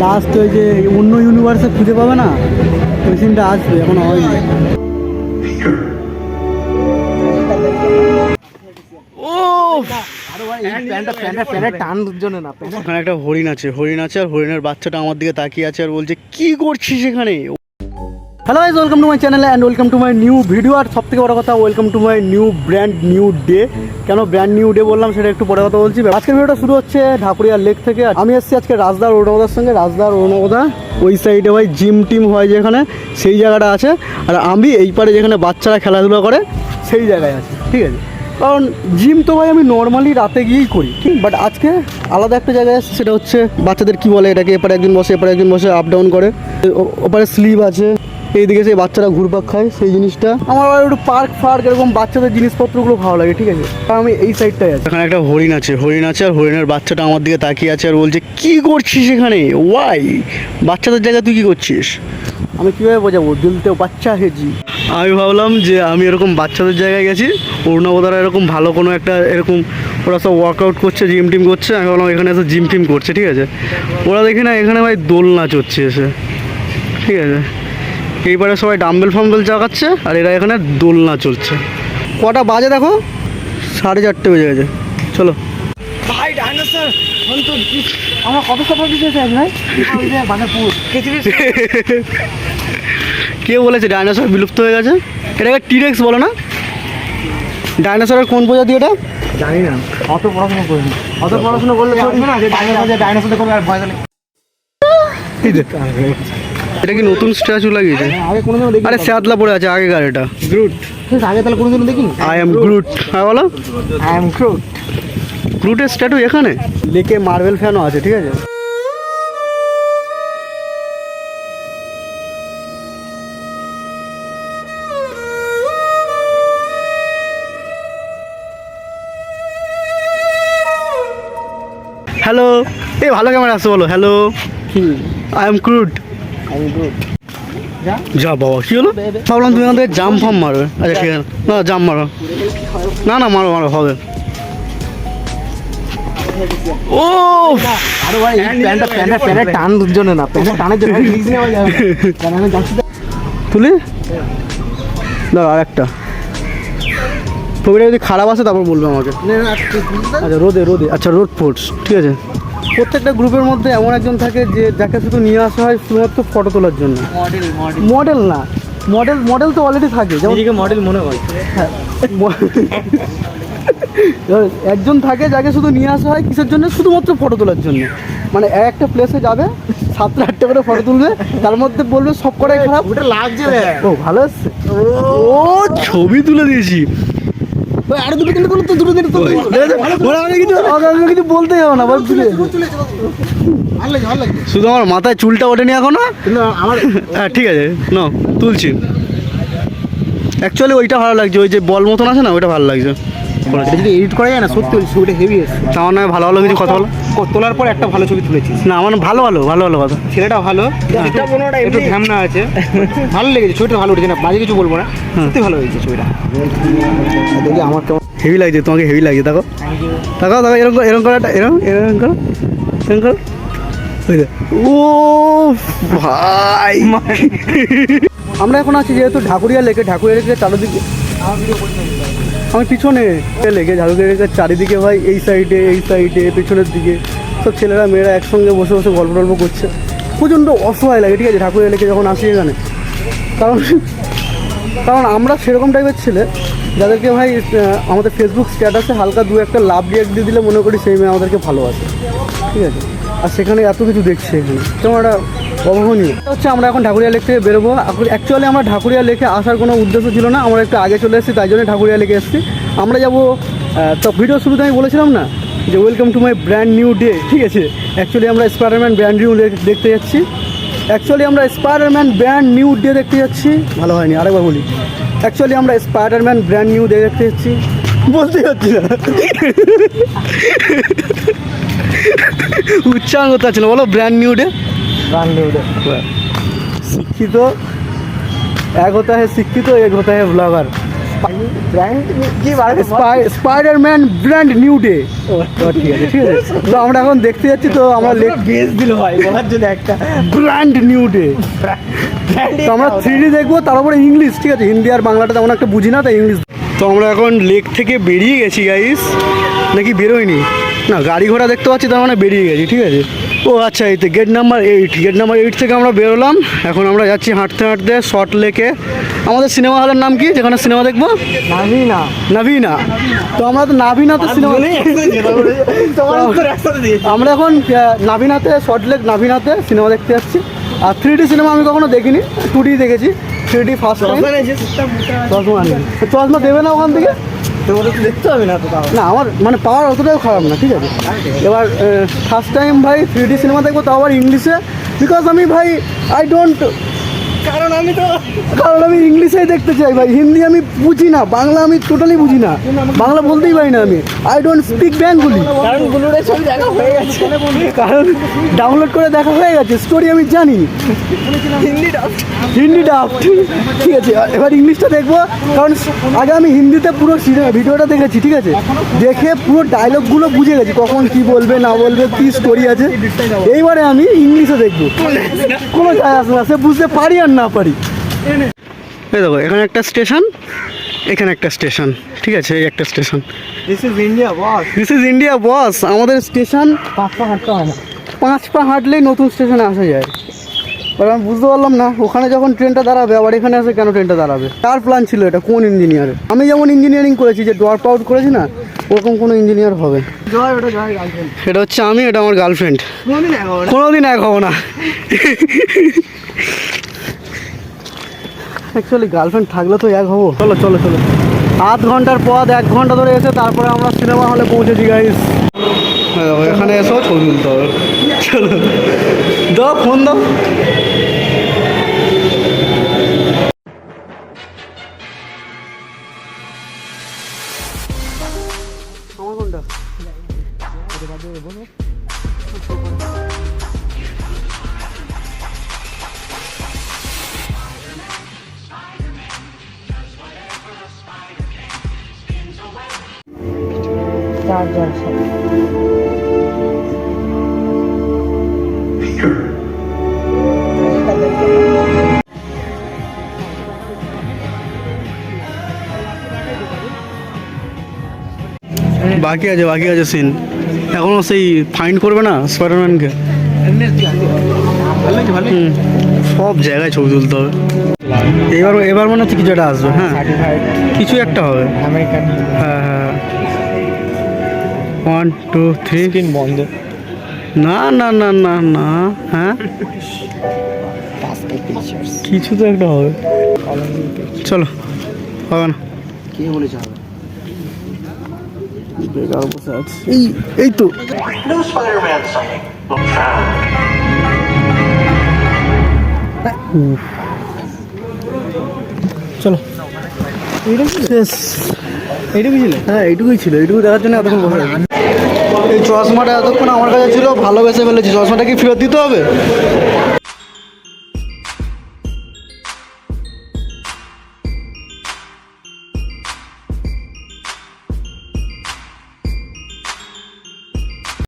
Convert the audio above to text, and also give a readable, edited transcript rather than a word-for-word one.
Last ওই যে অন্য ইউনিভার্সে খুঁজে পাবে না, ওই সিনটা আসবে, এখন হয়নি। ওখানে একটা হরিণ আছে, আর হরিণের বাচ্চাটা আমার দিকে তাকিয়ে আছে আর বলছে কি করছিস এখানে। Hello guys, welcome to my channel and welcome to my new video. আর সব থেকে বড় কথা, welcome to my brand new day. কেন ব্র্যান্ড নিউ ডে বললাম সেটা একটু পরে কথা বলছি। আজকের ভিডিওটা শুরু হচ্ছে ঢাকুরিয়া লেক থেকে। আমি এসেছি আজকে রাজদার অরুণাবদার সঙ্গে। রাজদার অরুণাবদা ওই সাইডে ভাই জিম টিম হয় যেখানে, সেই জায়গাটা আছে। আর আমি এই পারে যেখানে বাচ্চারা খেলাধুলা করে সেই জায়গায় আছি, ঠিক আছে। কারণ জিম তো ভাই আমি নর্মালি রাতে গিয়েই করি, ঠিক। বাট আজকে আলাদা একটা জায়গায় আছে, সেটা হচ্ছে বাচ্চাদের কি বলে এটাকে, এপারে একজন বসে এপারে একজন বসে আপ ডাউন করে। ওপারে স্লিপ আছে, এইদিকে সেই বাচ্চারা ঘুরপাক খায়, সেই জিনিসটা আমার একটু পার্ক এরকম বাচ্চাদের জিনিসপত্রগুলো ভালো লাগে, ঠিক আছে। আমি এই সাইডটায় আছি। এখানে একটা হরিণ আছে আর হরিণের বাচ্চাটা আমার দিকে তাকিয়ে আছে আর বলছে কি করছিস এখানে, ওয়াই বাচ্চাদের জায়গায় তুই কি করছিস। আমি কীভাবে বোঝাবো, দিলতে বাচ্চা হেজি। আমি ভাবলাম যে আমি এরকম বাচ্চাদের জায়গায় গেছি, অরুণাবদারা এরকম ভালো কোনো একটা এরকম ওরা সব ওয়ার্কআউট করছে, জিম টিম করছে। আমি ভাবলাম এখানে এসে জিম টিম করছে, ঠিক আছে। ওরা দেখি না এখানে ভাই দোলনা চড়ছে এসে, ঠিক আছে। এইবারে সবাই ডাম্বেল ফাম্বেল চাকাচ্ছে আর এরা এখানে দোলনা চলছে। কটা বাজে দেখো, 4:30 বেজে গেছে। চলো ভাই, ডাইনোসর আমার কত সফর দিতেছে ভাই। কে বলেছে ডাইনোসর বিলুপ্ত হয়ে গেছে? এটাকে টিরেক্স বলে না? ডাইনোসরের কোন প্রজাতি এটা জানি না, অত পড়াশোনা করিনি। অত পড়াশোনা করলে ডাইনোসর কোনো আর ভয় নেই। এটা কি নতুন স্ট্যাচু লাগিয়েছে? আগে কোনোদিনও দেখি। আরে শ্যাতলা পড়ে আছে আগেকার, এটা গ্রুট। আগে তাহলে কোনোদিনও দেখিনি। I am Groot. হ্যাঁ বলো, আই এম গ্রুট। গ্রুটের স্ট্যাচু এখানে। লেকে মার্বেল ফ্যানও আছে, ঠিক আছে। হ্যালো, এই ভালো ক্যামেরা আসছে, বলো হ্যালো। I am Groot. যা বাবা, কি হলো? ভাবলাম তুমি আমাদের জাম ফাম মারবে। আচ্ছা ঠিক আছে, না জাম মারো, না মারো হবে। ও আরে ভাই, প্যান্টের টান জন্য না, প্যান্টের টানের জন্য তুলি দাও। আর একটা ছবিটা যদি খারাপ আসে তারপর বলবে আমাকে। আচ্ছা রোদে আচ্ছা রোদ ফোর্স, ঠিক আছে। প্রত্যেকটা গ্রুপের মধ্যে এমন একজন থাকে যে যাকে শুধু নিয়ে আসা হয় শুধুমাত্র ফটো তোলার জন্য। মডেল না, মডেল তো অলরেডি থাকে, যেমন মডেল মনে হয়। হ্যাঁ, একজন থাকে যাকে শুধু নিয়ে আসা হয় কিসের জন্য, শুধুমাত্র ফটো তোলার জন্য। মানে একটা প্লেসে যাবে, 7-8টা করে ফটো তুলবে, তার মধ্যে বলবে সব কটাই খারাপ, ওটা লাগছে। ও ভালো এসছে, ও ছবি তুলে দিয়েছি। আরে দুটো কিন্তু তো দুটো দিন তো কিছু বলতেই হবে না, শুধু আমার মাথায় চুলটা ওঠেনি এখনো। হ্যাঁ ঠিক আছে, না তুলছি। অ্যাকচুয়ালি ওইটা ভালো লাগছে, ওই যে বল মতন আছে না, ওইটা ভালো লাগছে। যদি এডিট করা যায় না, সত্যি ছবিটা হেভি এসছে। আমার নয় ভালো কিছু কথা বলো। তোলার পর একটা ভালো ছবি তুলেছিস না, আমার ভালো কথা। ছেলেটা ভালো, একটু ঢ্যামনা আছে, ভালো লেগেছে ছবিটা, ভালো উঠেছে না, বাজে কিছু বলবো না, সত্যি ভালো হয়েছে ছবিটা। দেখি আমার কেমন হেভি লাগছে, তোমাকে হেভি লাগছে। দেখো এরকম করো। ও ভাই, আমরা এখন আছি যেহেতু ঢাকুরিয়া লেকে চারিদিকে, আমি পিছনে লেগে ঝাড়ুকে চারিদিকে ভাই, এই সাইডে পেছনের দিকে সব ছেলেরা মেয়েরা একসঙ্গে বসে গল্প করছে। প্রচণ্ড অসহায় লাগে, ঠিক আছে, ঠাকুরের লেকে যখন আসি এখানে। কারণ আমরা সেরকম টাইপের ছেলে যাদেরকে ভাই আমাদের ফেসবুক স্ট্যাটাসে হালকা দু একটা লাভ রিয়াক্ট দিয়ে দিলে মনে করি সেই মেয়ে আমাদেরকে ভালোবাসে, ঠিক আছে। আর সেখানে এত কিছু দেখছি এখানে, তেমন একটা অভাবনীয় হচ্ছে। আমরা এখন ঢাকুরিয়া লেক থেকে বেরোবো। অ্যাকচুয়ালি আমরা ঢাকুরিয়া লেকে আসার কোনো উদ্দেশ্য ছিল না, আমরা একটু আগে চলে এসেছি, তাই জন্য ঢাকুরিয়া লেকে এসেছি। আমরা যাবো, তো ভিডিও শুরুতে আমি বলেছিলাম না যে welcome to my brand new day, ঠিক আছে। অ্যাকচুয়ালি আমরা স্পাইডারম্যান ব্র্যান্ড নিউ দেখতে যাচ্ছি। ভালো হয়নি, আরেকবার বলি। অ্যাকচুয়ালি আমরা স্পাইডারম্যান ব্র্যান্ড নিউ ডে দেখতে যাচ্ছি, বলতে যাচ্ছি না, উচ্চারণ করতে পারছি না, বলো ব্র্যান্ড নিউ ডে। শিক্ষিত এক হতা হে, শিক্ষিত এক হতা হে blogger. Spiderman brand new day. ঠিক আছে ঠিক আছে, তো আমরা এখন দেখতে যাচ্ছি, তো আমরা বেশ দিল ভাই বলার জন্য একটা ব্র্যান্ড নিউ ডে। তো আমরা 3D দেখবো, তারপরে ইংলিশ, ঠিক আছে, হিন্দি আর বাংলাটা তেমন একটা বুঝি না, তাই ইংলিশ। তো আমরা এখন লেক থেকে বেরিয়ে গেছি গাইস, নাকি বেরোয়নি, না গাড়ি ঘোড়া দেখতে পাচ্ছি, তার মানে বেরিয়ে গেছি, ঠিক আছে। ও আচ্ছা, এই তো গেট নাম্বার 8, গেট নাম্বার 8 থেকে আমরা বেরোলাম। এখন আমরা যাচ্ছি হাঁটতে হাঁটতে সল্ট লেকে। আমাদের সিনেমা হলের নাম কি, যেখানে সিনেমা দেখবো? নাভিনা। নাভিনা। তো আমরা তো নাভিনাতে সিনেমা, আমরা এখন নাভিনাতে, সল্ট লেক নাভিনাতে সিনেমা দেখতে যাচ্ছি। আর 3D সিনেমা আমি কখনো দেখিনি, 2D দেখেছি, 3D ফার্স্ট টাইম। চশমা দেবে না ওখান থেকে? দেখতে হবে না তো, না আমার মানে পাওয়ার অতটাও খারাপ না, ঠিক আছে। এবার ফার্স্ট টাইম ভাই 3D সিনেমা দেখবো, তাও আবার ইংলিশে, বিকজ আমি ভাই আই ডোন্ট, কারণ আমি ইংলিশেই দেখতে চাই ভাই, হিন্দি আমি বুঝি না, বাংলা আমি টোটালি বুঝি না, বাংলা বলতেই পারি না আমি, আই ডোন্ট স্পিক বেঙ্গলি। কারণ গুলোরে ছবি দেখা হয়ে গেছে, কারণ ডাউনলোড করে দেখা হয়ে গেছে, স্টোরি আমি জানি, হিন্দি ডাব, ঠিক আছে। এবার ইংলিশটা দেখবো, কারণ আগে আমি হিন্দিতে পুরো ভিডিওটা দেখেছি, ঠিক আছে, দেখে পুরো ডায়লগগুলো বুঝে গেছি, কখন কি বলবে না বলবে, কি স্টোরি আছে। এইবারে আমি ইংলিশে দেখবো, কোনো যায় আসে না, সে বুঝতে পারি আর না পারি। এই দেখো, এখানে একটা স্টেশন, এখানে একটা স্টেশন, ঠিক আছে, এই একটা station. This is India boss. This is India boss. আমাদের স্টেশন 5 পা হাঁটতে হয় না, 5 পা হাঁটলেই নতুন স্টেশনে আসা যায়। এবার আমি বুঝতে পারলাম না, ওখানে যখন ট্রেনটা দাঁড়াবে আবার এখানে এসে কেন ট্রেনটা দাঁড়াবে, কার প্ল্যান ছিল এটা, কোন ইঞ্জিনিয়ারের? আমি যেমন ইঞ্জিনিয়ারিং করেছি, যে ড্রপ আউট করেছি না, ওরকম কোনো ইঞ্জিনিয়ার হবে। জয় ওটা জয় গার্লফ্রেন্ড। এটা হচ্ছে আমি, এটা আমার গার্লফ্রেন্ড। কোনদিন এক হবে না, কোনোদিন এক হবো না। অ্যাকচুয়ালি গার্লফ্রেন্ড থাকলে তো এক হবো। চলো চলো চলো, আধ ঘন্টার পথ, 1 ঘন্টা ধরে এসে তারপরে আমরা সিনেমা হলে পৌঁছেছি গাইস। এখানে এসো, ছবি তুলতে হবে। চলো দাও, ফোন দাও। আমার কোনটা? চার্জার সব বাকি আছে সিন, এখনো সেই ফাইন্ড করবে না স্পাইডারম্যানকে। সব জায়গায় ছবি তুলতে হবে। এবার মনে হচ্ছে কিছু একটা আসবে, হ্যাঁ কিছু একটা হবে। আমেরিকান। হ্যাঁ হ্যাঁ, 1 2 3 বন্ধ। না না না না না, হ্যাঁ কিছু তো একটা হবে। চলো, হবে না, কে বলেছে হবে? বেকার বসে আছে। এই তো No Spider-Man sighting. Look found. চলো, শেষ। এইটুকুই ছিল, হ্যাঁ এইটুকুই ছিল, এইটুকু দেখার জন্য এতক্ষণ বসে আছি। এই চশমাটা এতক্ষণ আমার কাছে ছিল, ভালোবেসে ফেলেছি। চশমাটা কি ফেরত দিতে হবে?